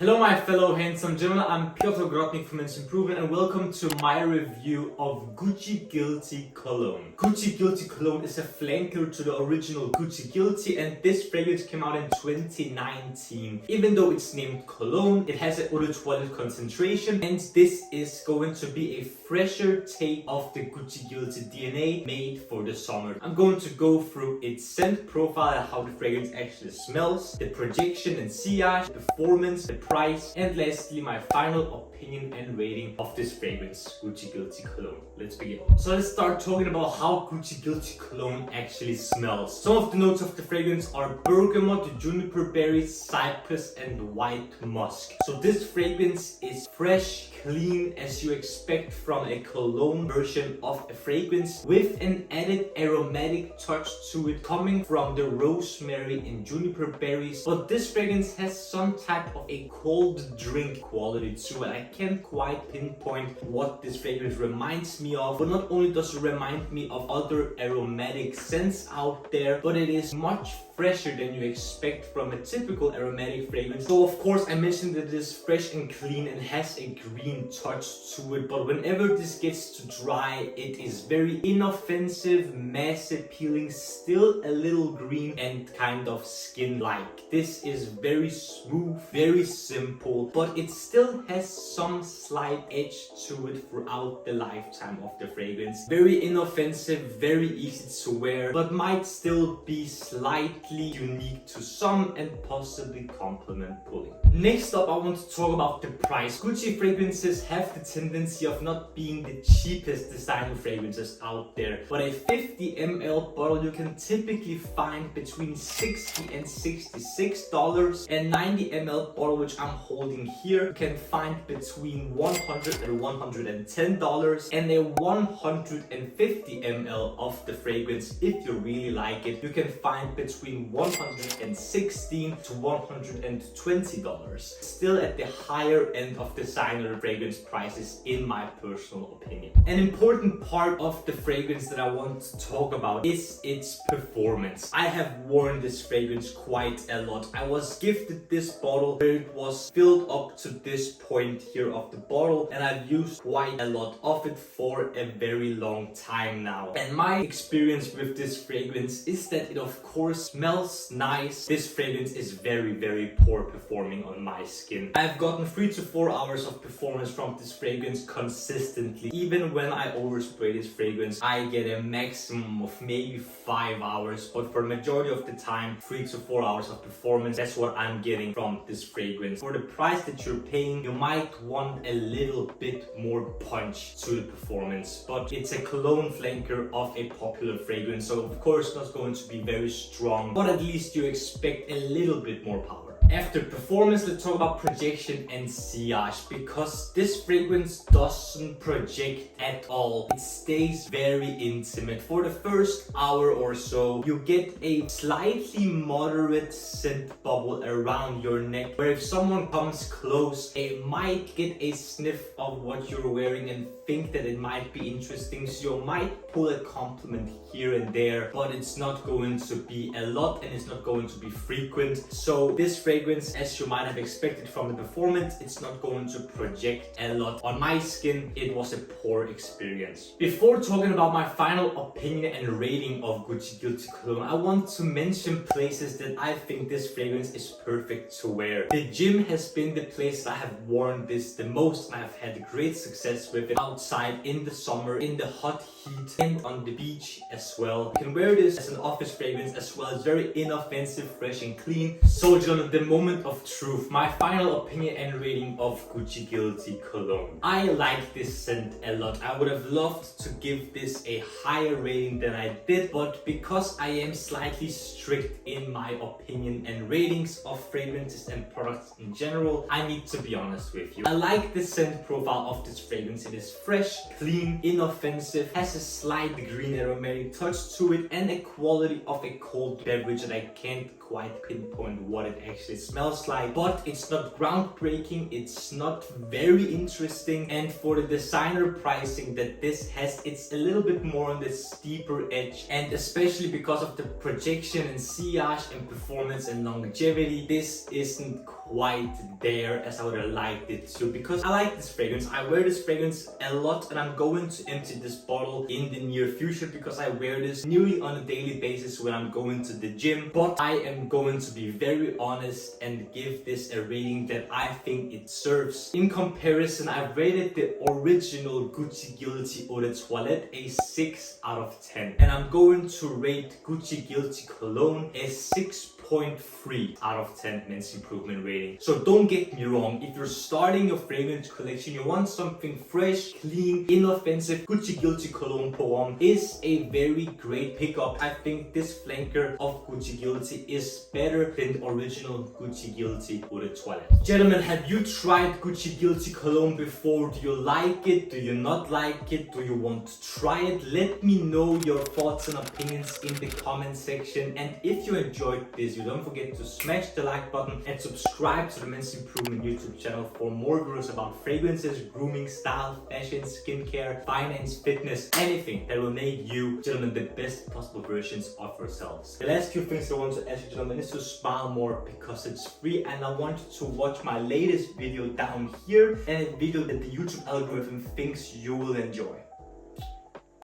Hello my fellow handsome gentlemen, I'm Piotr Grotnik from Improvement and welcome to my review of Gucci Guilty Cologne. Gucci Guilty Cologne is a flanker to the original Gucci Guilty, and this fragrance came out in 2019. Even though it's named Cologne, it has an eau de toilette concentration, and this is going to be a fresher take of the Gucci Guilty DNA made for the summer. I'm going to go through its scent profile and how the fragrance actually smells, the projection and sillage, the performance, the price, and lastly my final opinion and rating of this fragrance, Gucci Guilty Cologne. Let's begin. So let's start talking about how Gucci Guilty Cologne actually smells. Some of the notes of the fragrance are bergamot, juniper berries, cypress, and white musk. So this fragrance is fresh, clean, as you expect from a cologne version of a fragrance, with an added aromatic touch to it coming from the rosemary and juniper berries. But this fragrance has some type of a cold drink quality to it. I can't quite pinpoint what this fragrance reminds me of, but not only does it remind me of other aromatic scents out there, but it is much fresher than you expect from a typical aromatic fragrance. So of course I mentioned that it is fresh and clean and has a green touch to it, but whenever this gets to dry, it is very inoffensive, mass appealing, still a little green and kind of skin-like. This is very smooth, very simple, but it still has some slight edge to it throughout the lifetime of the fragrance. Very inoffensive, very easy to wear, but might still be slightly unique to some and possibly compliment pulling. Next up, I want to talk about the price. Gucci fragrances have the tendency of not being the cheapest designer fragrances out there, but a 50 ml bottle you can typically find between $60 and $66, and 90 ml bottle, which I'm holding here, you can find between $100 and $110, and a 150 ml of the fragrance, if you really like it, you can find between $116 to $120. Still at the higher end of designer fragrance prices in my personal opinion. An important part of the fragrance that I want to talk about is its performance. I have worn this fragrance quite a lot. I was gifted this bottle where it was filled up to this point here of the bottle, and I've used quite a lot of it for a very long time now. And my experience with this fragrance is that it of course smells nice. This fragrance is very poor performing on my skin. I've gotten 3 to 4 hours of performance from this fragrance consistently. Even when I overspray this fragrance, I get a maximum of maybe 5 hours, but for the majority of the time, 3 to 4 hours of performance. That's what I'm getting from this fragrance. For the price that you're paying, you might want a little bit more punch to the performance, but it's a cologne flanker of a popular fragrance, so of course not going to be very strong, but at least you expect a little bit more power. After performance, let's talk about projection and sillage, because this fragrance doesn't project at all. It stays very intimate. For the first hour or so, you get a slightly moderate scent bubble around your neck, where if someone comes close, they might get a sniff of what you're wearing and think that it might be interesting, so you might pull a compliment here and there, but it's not going to be a lot and it's not going to be frequent. So this fragrance, as you might have expected from the performance, it's not going to project a lot. On my skin, it was a poor experience. Before talking about my final opinion and rating of Gucci Guilty Cologne, I want to mention places that I think this fragrance is perfect to wear. The gym has been the place I have worn this the most, and I've had great success with it outside in the summer, in the hot heat, and on the beach as well. You can wear this as an office fragrance as well. It's very inoffensive, fresh and clean. So John, the moment of truth, my final opinion and rating of Gucci Guilty Cologne. I like this scent a lot. I would have loved to give this a higher rating than I did, but because I am slightly strict in my opinion and ratings of fragrances and products in general, I need to be honest with you. I like the scent profile of this fragrance. It is fresh, clean, inoffensive, has a slight green aromatic touch to it, and a quality of a cold beverage that I can't quite pinpoint what it actually smells like, but it's not groundbreaking, it's not very interesting, and for the designer pricing that this has, it's a little bit more on the steeper edge, and especially because of the projection and sillage and performance and longevity, this isn't quite there as I would have liked it to, because I like this fragrance. I wear this fragrance a lot, and I'm going to empty this bottle in the near future because I wear this nearly on a daily basis when I'm going to the gym. But I am going to be very honest and give this a rating that I think it serves. In comparison, I've rated the original Gucci Guilty Toilette a 6 out of 10, and I'm going to rate Gucci Guilty Cologne a 6.3 out of 10 men's improvement rating. So don't get me wrong, if you're starting your fragrance collection, you want something fresh, clean, inoffensive, Gucci Guilty Cologne Pour Homme is a very great pickup. I think this flanker of Gucci Guilty is better than the original Gucci Guilty Toilette. Gentlemen, have you tried Gucci Guilty Cologne before? Do you like it? Do you not like it? Do you want to try it? Let me know your thoughts and opinions in the comment section. And if you enjoyed this video, don't forget to smash the like button and subscribe to the Men's Improvement YouTube channel for more videos about fragrances, grooming, style, fashion, skincare, finance, fitness, anything that will make you, gentlemen, the best possible versions of yourselves. The last few things I want to ask you, gentlemen, is to smile more because it's free, and I want you to watch my latest video down here, and a video that the YouTube algorithm thinks you will enjoy.